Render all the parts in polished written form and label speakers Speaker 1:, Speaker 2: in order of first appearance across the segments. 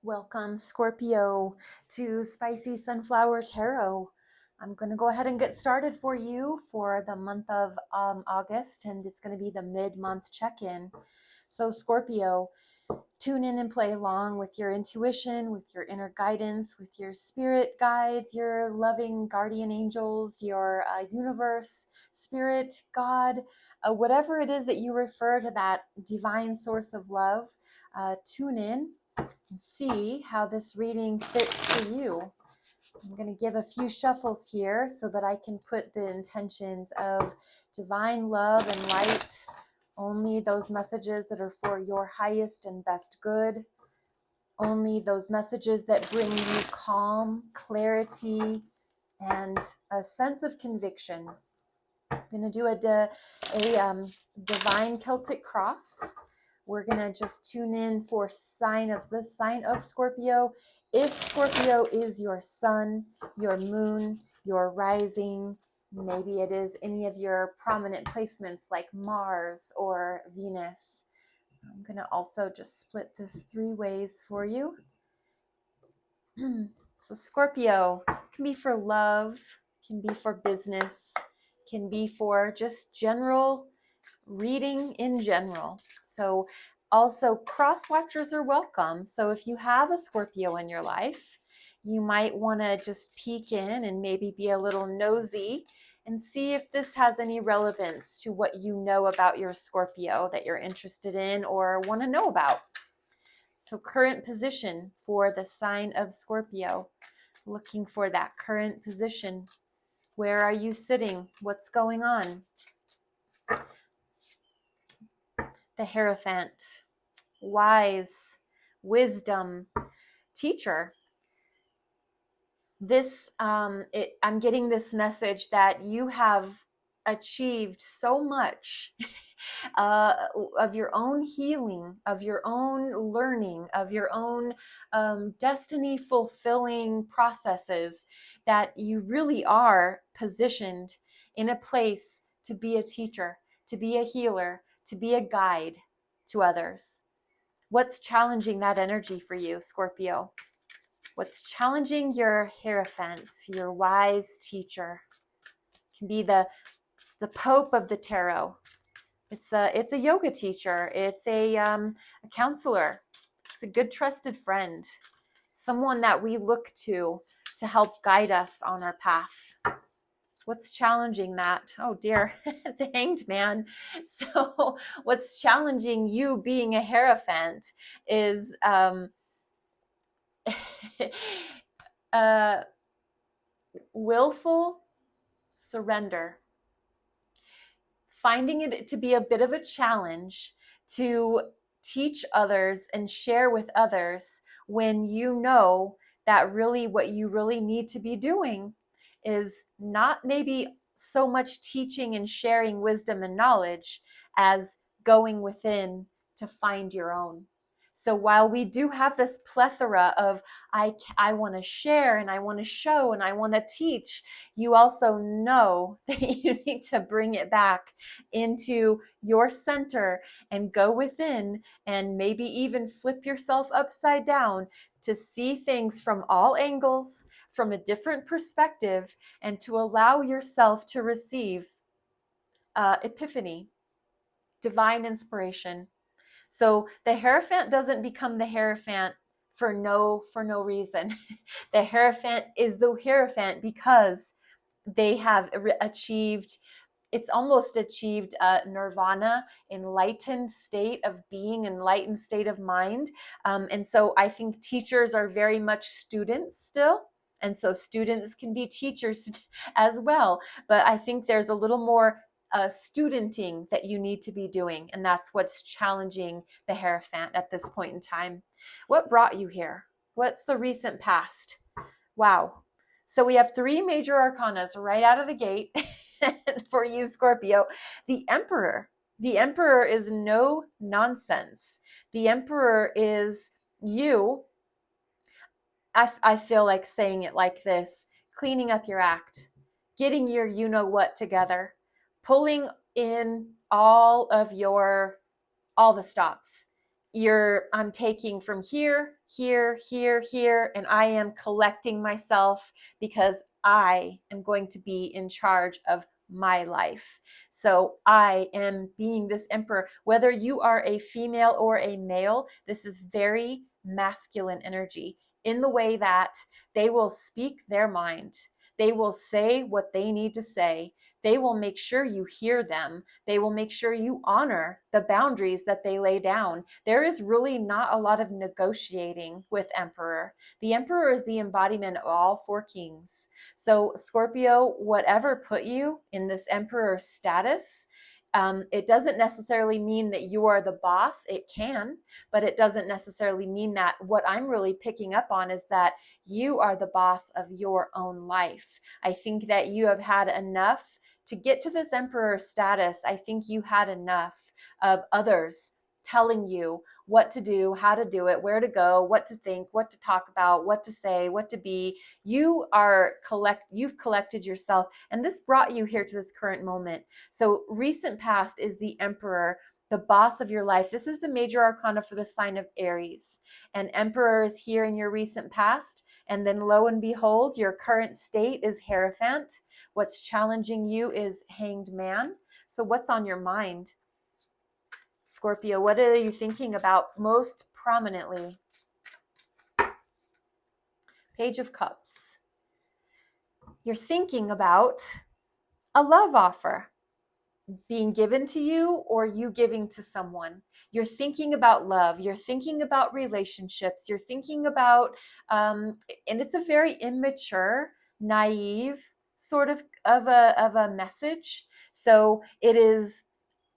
Speaker 1: Welcome, Scorpio, to Spicy Sunflower Tarot. I'm going to go ahead and get started for you for the month of August, and it's going to be the mid-month check-in. So, Scorpio, tune in and play along with your intuition, with your inner guidance, with your spirit guides, your loving guardian angels, your universe, spirit, God, whatever it is that you refer to that divine source of love. Tune in and see how this reading fits for you. I'm going to give a few shuffles here so that I can put the intentions of divine love and light, only those messages that are for your highest and best good, only those messages that bring you calm, clarity, and a sense of conviction. I'm going to do a divine Celtic cross. We're going to just tune in for sign of Scorpio. If Scorpio is your sun, your moon, your rising, maybe it is any of your prominent placements like Mars or Venus. I'm going to also just split this 3 ways for you. So Scorpio can be for love, can be for business, can be for just general reading in general. So also cross watchers are welcome. So if you have a Scorpio in your life, you might want to just peek in and maybe be a little nosy and see if this has any relevance to what you know about your Scorpio that you're interested in or want to know about. So current position for the sign of Scorpio, looking for that current position. Where are you sitting? What's going on? The Hierophant, wise, wisdom, teacher. I'm getting this message that you have achieved so much of your own healing, of your own learning, of your own destiny fulfilling processes, that you really are positioned in a place to be a teacher, to be a healer, to be a guide to others. What's challenging that energy for you, Scorpio? What's challenging your Hierophant, your wise teacher? Can be the Pope of the Tarot. It's a yoga teacher. It's a counselor. It's a good trusted friend. Someone that we look to help guide us on our path. What's challenging that? Oh dear, the Hanged Man. So what's challenging you being a Hierophant is willful surrender. Finding it to be a bit of a challenge to teach others and share with others when you know that really what you really need to be doing is not maybe so much teaching and sharing wisdom and knowledge as going within to find your own. So while we do have this plethora of I want to share and I want to show and I want to teach, you also know that you need to bring it back into your center and go within and maybe even flip yourself upside down to see things from all angles, from a different perspective, and to allow yourself to receive epiphany, divine inspiration. So the Hierophant doesn't become the Hierophant for no reason. The Hierophant is the Hierophant because they have achieved, it's almost achieved nirvana, enlightened state of being, enlightened state of mind. And so I think teachers are very much students still. And so students can be teachers as well. But I think there's a little more studenting that you need to be doing. And that's what's challenging the Hierophant at this point in time. What brought you here? What's the recent past? Wow. So we have 3 major arcanas right out of the gate for you, Scorpio. The Emperor. The Emperor is no nonsense. The Emperor is you. I feel like saying it like this: cleaning up your act, getting your you know what together, pulling in all the stops, I'm taking from here, here, here, here, and I am collecting myself because I am going to be in charge of my life. So I am being this emperor. Whether you are a female or a male, this is very masculine energy in the way that they will speak their mind. They will say what they need to say. They will make sure you hear them. They will make sure you honor the boundaries that they lay down. There is really not a lot of negotiating with Emperor. The Emperor is the embodiment of all four kings. So, Scorpio, whatever put you in this Emperor status, it doesn't necessarily mean that you are the boss. It can, but it doesn't necessarily mean that. What I'm really picking up on is that you are the boss of your own life. I think that you have had enough to get to this emperor status. I think you had enough of others telling you what to do, how to do it, where to go, what to think, what to talk about, what to say, what to be. You've collected yourself, and this brought you here to this current moment. So recent past is the emperor, the boss of your life. This is the major arcana for the sign of Aries. And emperor is here in your recent past. And then lo and behold, your current state is Hierophant. What's challenging you is Hanged Man. So what's on your mind? Scorpio, what are you thinking about most prominently? Page of Cups. You're thinking about a love offer being given to you or you giving to someone. You're thinking about love. You're thinking about relationships. You're thinking about, and it's a very immature, naive sort of a message. So it is,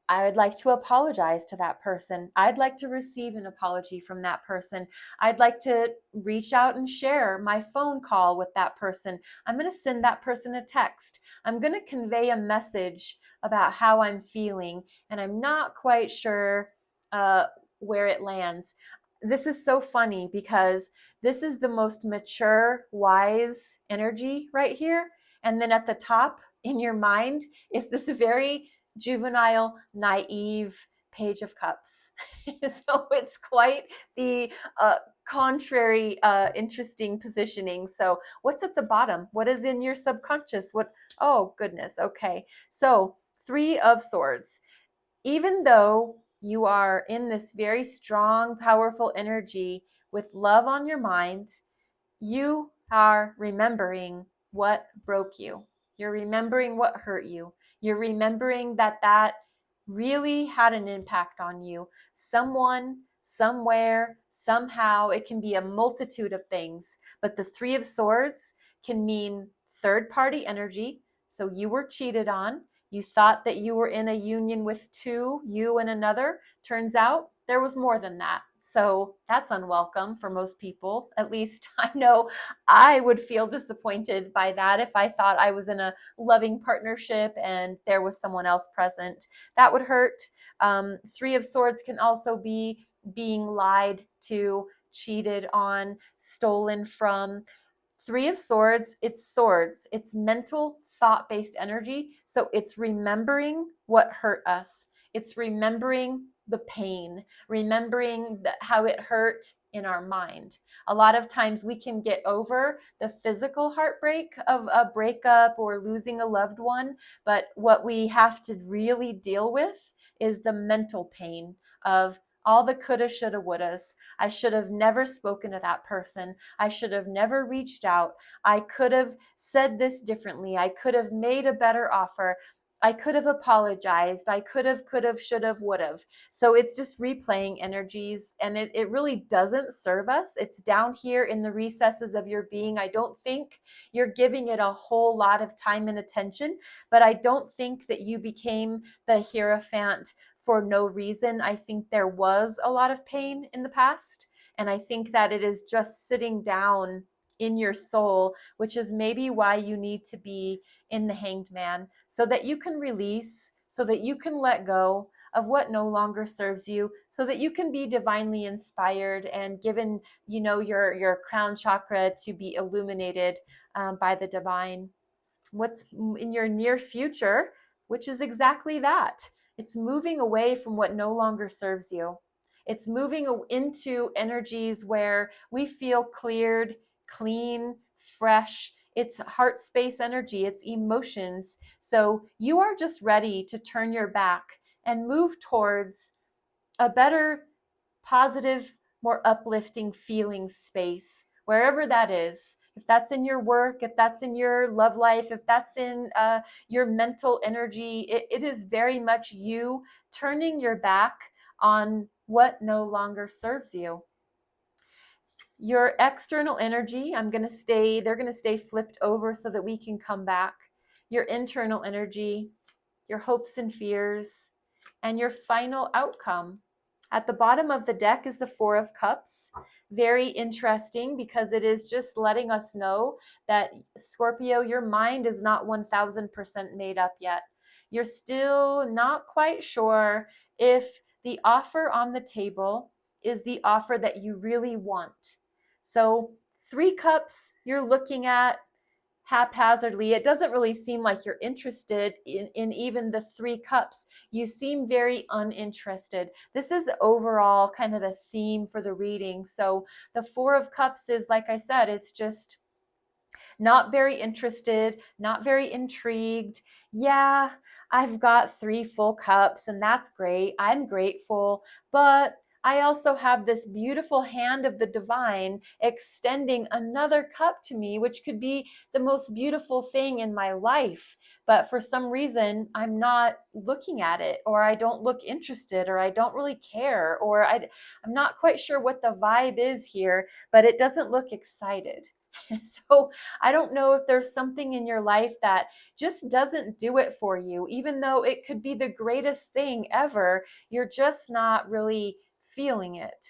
Speaker 1: I would like to apologize to that person. I'd like to receive an apology from that person. I'd like to reach out and share my phone call with that person. I'm going to send that person a text. I'm going to convey a message about how I'm feeling, and I'm not quite sure where it lands. This is so funny because this is the most mature, wise energy right here. And then at the top in your mind is this very juvenile, naive Page of Cups. So it's quite the contrary, interesting positioning. So what's at the bottom? What is in your subconscious? What? Oh, goodness. Okay. So Three of Swords. Even though you are in this very strong, powerful energy with love on your mind, you are remembering what broke you. You're remembering what hurt you. You're remembering that really had an impact on you. Someone, somewhere, somehow. It can be a multitude of things. But the Three of Swords can mean third party energy. So you were cheated on. You thought that you were in a union with two, you and another. Turns out there was more than that. So that's unwelcome for most people. At least I know I would feel disappointed by that if I thought I was in a loving partnership and there was someone else present. That would hurt. Three of Swords can also be being lied to, cheated on, stolen from. Three of Swords, it's mental, thought based energy. So it's remembering what hurt us, it's remembering the pain, remembering how it hurt in our mind. A lot of times we can get over the physical heartbreak of a breakup or losing a loved one, but what we have to really deal with is the mental pain of all the coulda, shoulda, wouldas. I should have never spoken to that person. I should have never reached out. I could have said this differently. I could have made a better offer. I could have apologized. I could have, should have, would have. So it's just replaying energies, and it really doesn't serve us. It's down here in the recesses of your being. I don't think you're giving it a whole lot of time and attention, but I don't think that you became the Hierophant for no reason. I think there was a lot of pain in the past, and I think that it is just sitting down in your soul, which is maybe why you need to be in the Hanged Man, so that you can release, so that you can let go of what no longer serves you, so that you can be divinely inspired and given, your crown chakra to be illuminated by the divine. What's in your near future, which is exactly that. It's moving away from what no longer serves you. It's moving into energies where we feel cleared, clean, fresh. It's heart space energy, it's emotions. So you are just ready to turn your back and move towards a better, positive, more uplifting feeling space, wherever that is. If that's in your work, if that's in your love life, if that's in your mental energy, it is very much you turning your back on what no longer serves you. Your external energy, they're going to stay flipped over so that we can come back. Your internal energy, your hopes and fears, and your final outcome. At the bottom of the deck is the Four of Cups. Very interesting because it is just letting us know that, Scorpio, your mind is not 1000% made up yet. You're still not quite sure if the offer on the table is the offer that you really want. So, 3 cups you're looking at haphazardly. It doesn't really seem like you're interested in even the 3 cups. You seem very uninterested. This is overall kind of the theme for the reading. So the 4 of Cups is, like I said, it's just not very interested, not very intrigued. Yeah, I've got 3 full cups and that's great. I'm grateful, but I also have this beautiful hand of the divine extending another cup to me, which could be the most beautiful thing in my life. But for some reason, I'm not looking at it, or I don't look interested, or I don't really care, or I'm not quite sure what the vibe is here, but it doesn't look excited. So I don't know if there's something in your life that just doesn't do it for you, even though it could be the greatest thing ever. You're just not really feeling it.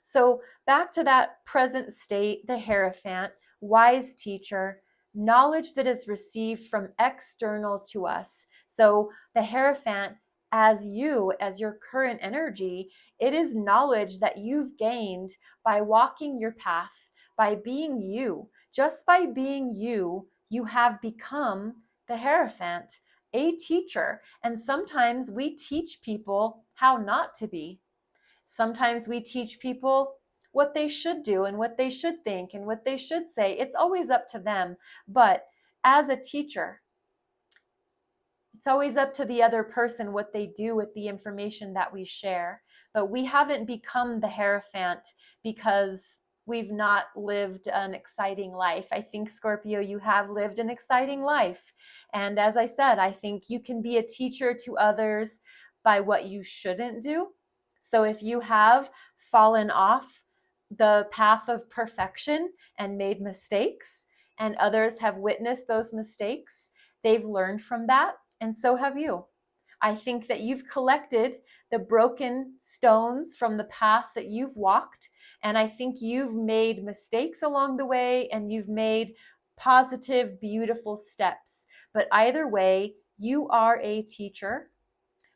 Speaker 1: So back to that present state, the Hierophant, wise teacher, knowledge that is received from external to us. So the Hierophant, as your current energy, it is knowledge that you've gained by walking your path, by being you. Just by being you, you have become the Hierophant, a teacher. And sometimes we teach people how not to be. Sometimes we teach people what they should do and what they should think and what they should say. It's always up to them. But as a teacher, it's always up to the other person what they do with the information that we share. But we haven't become the Hierophant because we've not lived an exciting life. I think, Scorpio, you have lived an exciting life. And as I said, I think you can be a teacher to others by what you shouldn't do. So if you have fallen off the path of perfection and made mistakes, and others have witnessed those mistakes, they've learned from that, and so have you. I think that you've collected the broken stones from the path that you've walked, and I think you've made mistakes along the way, and you've made positive, beautiful steps. But either way, you are a teacher.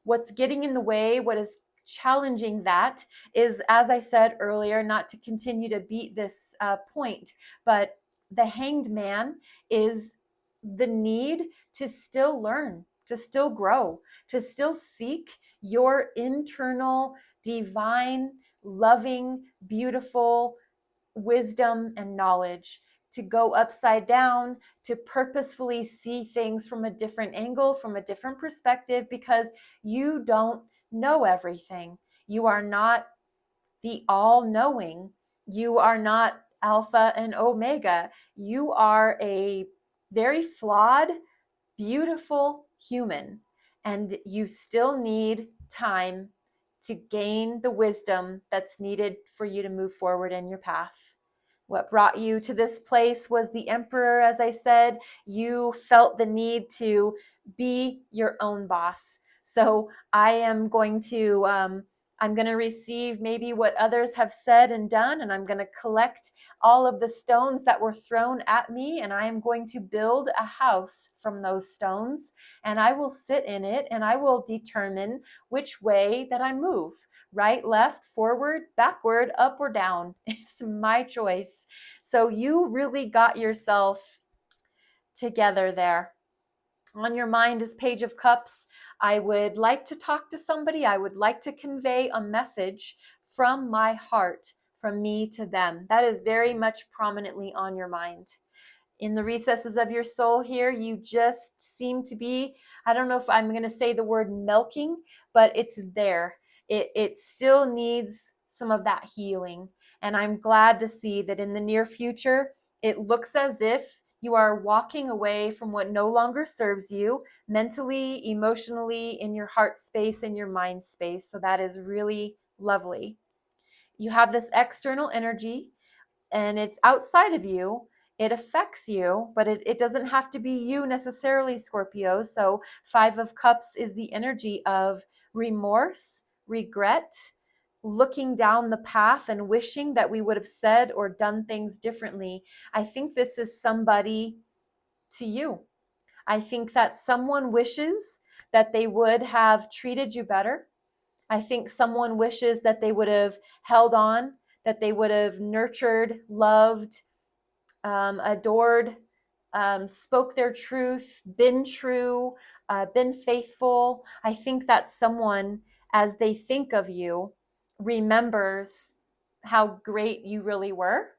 Speaker 1: What's getting in the way, what is challenging that is, as I said earlier, not to continue to beat this point, but the Hanged Man is the need to still learn, to still grow, to still seek your internal, divine, loving, beautiful wisdom and knowledge, to go upside down, to purposefully see things from a different angle, from a different perspective, because you don't know everything. You are not the all-knowing. You are not Alpha and Omega. You are a very flawed, beautiful human, and you still need time to gain the wisdom that's needed for you to move forward in your path. What brought you to this place was the Emperor, as I said. You felt the need to be your own boss. So I am going to receive maybe what others have said and done, and I'm going to collect all of the stones that were thrown at me, and I am going to build a house from those stones, and I will sit in it, and I will determine which way that I move. Right, left, forward, backward, up, or down. It's my choice. So you really got yourself together there. On your mind is Page of Cups. I would like to talk to somebody. I would like to convey a message from my heart, from me to them. That is very much prominently on your mind. In the recesses of your soul here, you just seem to be, I don't know if I'm going to say the word milking, but it's there. It still needs some of that healing. And I'm glad to see that in the near future, it looks as if you are walking away from what no longer serves you mentally, emotionally, in your heart space, in your mind space. So that is really lovely. You have this external energy and it's outside of you. It affects you, but it doesn't have to be you necessarily, Scorpio. So 5 of Cups is the energy of remorse, regret, looking down the path and wishing that we would have said or done things differently. I think this is somebody to you. I think that someone wishes that they would have treated you better. I think someone wishes that they would have held on, that they would have nurtured, loved, adored, spoke their truth, been true, been faithful. I think that someone, as they think of you, remembers how great you really were,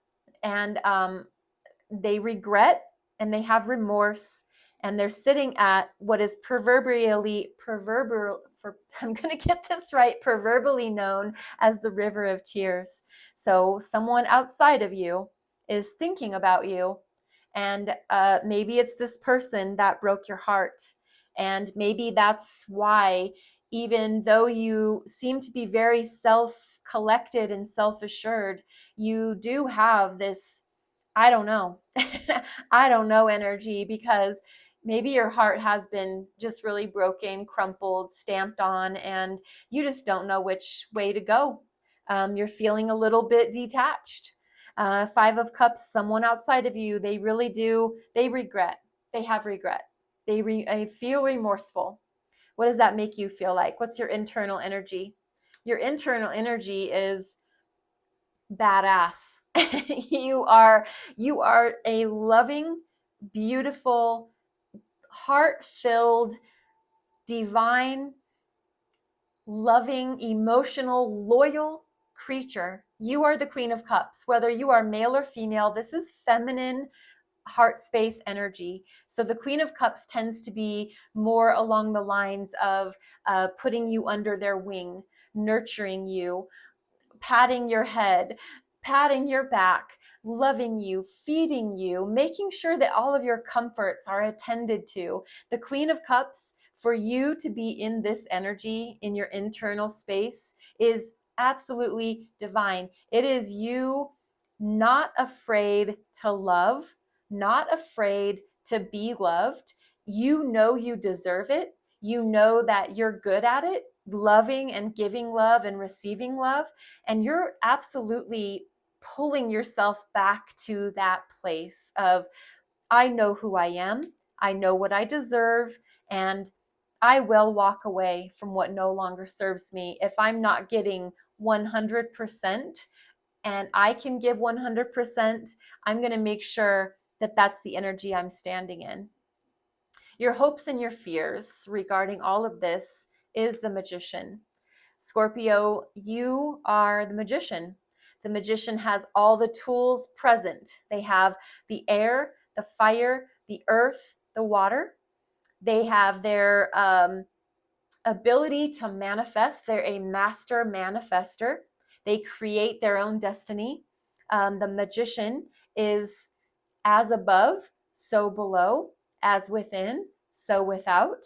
Speaker 1: and they regret and they have remorse, and they're sitting at what is proverbial for I'm going to get this right, proverbially known as the river of tears. So someone outside of you is thinking about you, and maybe it's this person that broke your heart, and maybe that's why, even though you seem to be very self-collected and self-assured, you do have this, I don't know, I don't know energy, because maybe your heart has been just really broken, crumpled, stamped on, and you just don't know which way to go. You're feeling a little bit detached. 5 of Cups, someone outside of you, they really do, they regret. They have regret. They feel remorseful. What does that make you feel like? What's your internal energy? Your internal energy is badass. you are you are a loving, beautiful, heart-filled, divine, loving, emotional, loyal creature. You are the Queen of Cups. Whether you are male or female, this is feminine heart space energy. So the Queen of Cups tends to be more along the lines of putting you under their wing, nurturing you, patting your head, patting your back, loving you, feeding you, making sure that all of your comforts are attended to. The Queen of Cups, for you to be in this energy in your internal space, is absolutely divine. It is you not afraid to love, not afraid to be loved. You know you deserve it. You know that you're good at it, loving and giving love and receiving love. And you're absolutely pulling yourself back to that place of, I know who I am, I know what I deserve, and I will walk away from what no longer serves me. If I'm not getting 100% and I can give 100%, I'm going to make sure that that's the energy I'm standing in. Your hopes and your fears regarding all of this is the Magician. Scorpio, you are the magician. The magician has all the tools present. They have the air, the fire, the earth, the water. They have their ability to manifest. They're a master manifester. They create their own destiny. The magician is as above, so below, as within, so without.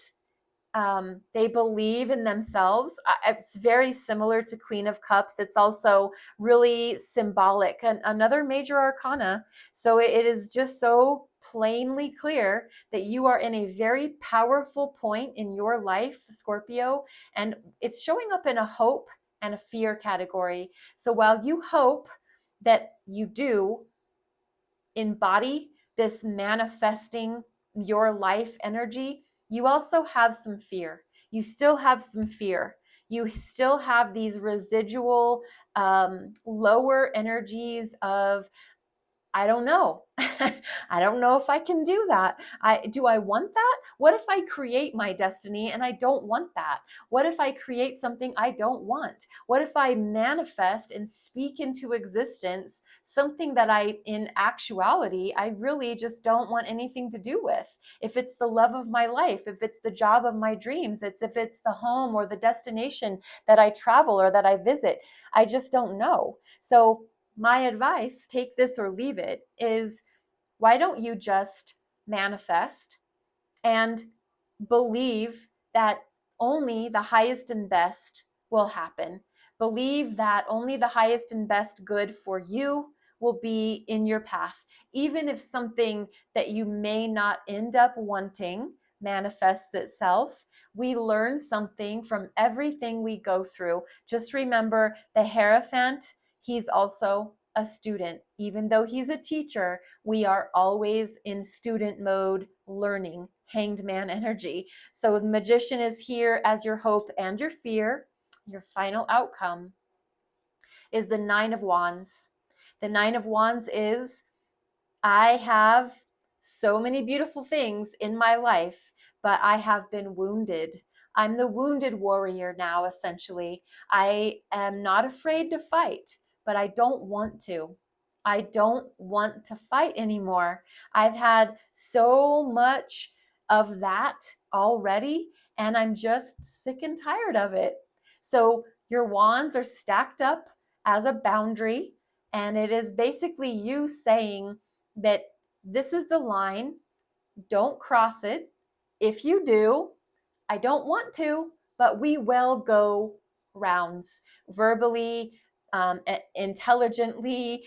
Speaker 1: They believe in themselves. It's very similar to Queen of Cups. It's also really symbolic, and another major arcana. So it is just so plainly clear that you are in a very powerful point in your life, Scorpio, and it's showing up in a hope and a fear category. So while you hope that you do embody this manifesting your life energy, you also have some fear. You still have some fear. You still have these residual lower energies of I don't know. I don't know if I can do that. Do I want that? What if I create my destiny and I don't want that? What if I create something I don't want? What if I manifest and speak into existence something that in actuality, I really just don't want anything to do with? If it's the love of my life, if it's the job of my dreams, if it's the home or the destination that I travel or that I visit, I just don't know. So my advice, take this or leave it, is why don't you just manifest and believe that only the highest and best will happen. Believe that only the highest and best good for you will be in your path. Even if something that you may not end up wanting manifests itself, we learn something from everything we go through. Just remember the Hierophant, he's also a student. Even though he's a teacher, we are always in student mode learning. Hanged man energy. So the magician is here as your hope and your fear. Your final outcome is the Nine of Wands. The Nine of Wands is, I have so many beautiful things in my life, but I have been wounded. I'm the wounded warrior now, essentially. I am not afraid to fight, but I don't want to. I don't want to fight anymore. I've had so much of that already, and I'm just sick and tired of it. So your wands are stacked up as a boundary, and it is basically you saying that this is the line, don't cross it. If you do, I don't want to, but we will go rounds verbally, intelligently.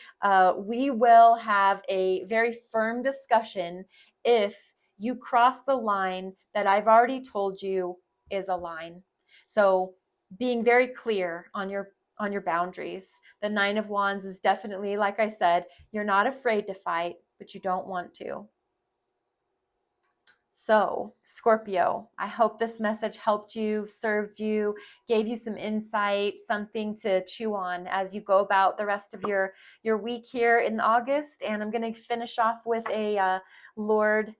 Speaker 1: We will have a very firm discussion if you cross the line that I've already told you is a line. So being very clear on your boundaries. The Nine of Wands is definitely, like I said, you're not afraid to fight, but you don't want to. So, Scorpio, I hope this message helped you, served you, gave you some insight, something to chew on as you go about the rest of your week here in August. And I'm going to finish off with a Lord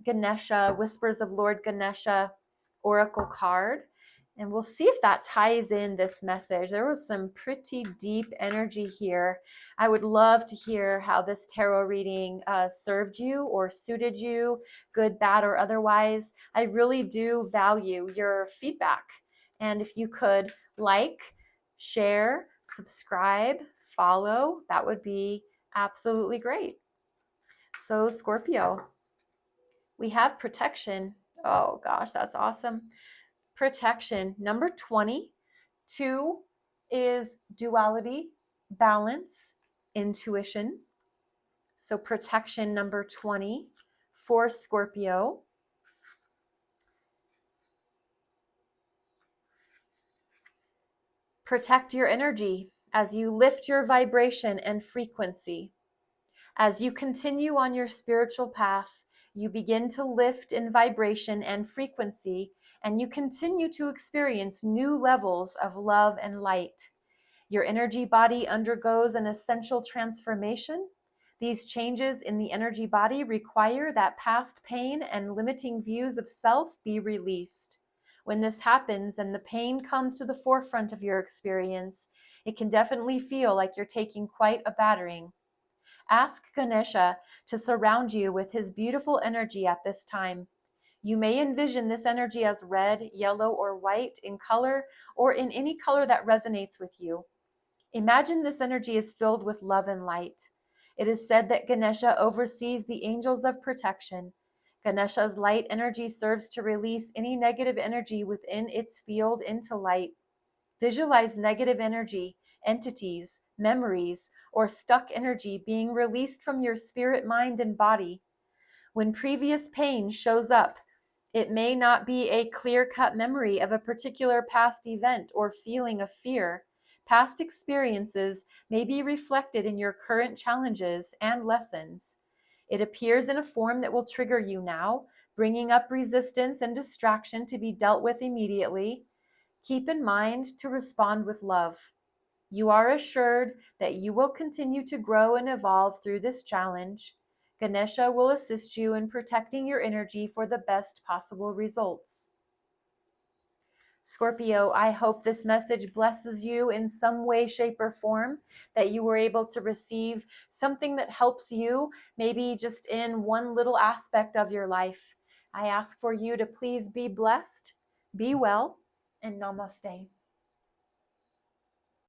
Speaker 1: Ganesha, Whispers of Lord Ganesha oracle card. And we'll see if that ties in this message. There was some pretty deep energy here. I would love to hear how this tarot reading served you or suited you, good, bad, or otherwise. I really do value your feedback. And if you could like, share, subscribe, follow, that would be absolutely great. So, Scorpio, we have protection. Oh gosh, that's awesome. Protection. Number 20. 2 is duality, balance, intuition. So protection number 20 for Scorpio. Protect your energy as you lift your vibration and frequency. As you continue on your spiritual path, you begin to lift in vibration and frequency, and you continue to experience new levels of love and light. Your energy body undergoes an essential transformation. These changes in the energy body require that past pain and limiting views of self be released. When this happens and the pain comes to the forefront of your experience, it can definitely feel like you're taking quite a battering. Ask Ganesha to surround you with his beautiful energy at this time. You may envision this energy as red, yellow, or white in color, or in any color that resonates with you. Imagine this energy is filled with love and light. It is said that Ganesha oversees the angels of protection. Ganesha's light energy serves to release any negative energy within its field into light. Visualize negative energy, entities, memories, or stuck energy being released from your spirit, mind, and body. When previous pain shows up, it may not be a clear-cut memory of a particular past event or feeling of fear. Past experiences may be reflected in your current challenges and lessons. It appears in a form that will trigger you now, bringing up resistance and distraction to be dealt with immediately. Keep in mind to respond with love. You are assured that you will continue to grow and evolve through this challenge. Ganesha will assist you in protecting your energy for the best possible results. Scorpio, I hope this message blesses you in some way, shape, or form, that you were able to receive something that helps you, maybe just in one little aspect of your life. I ask for you to please be blessed, be well, and namaste.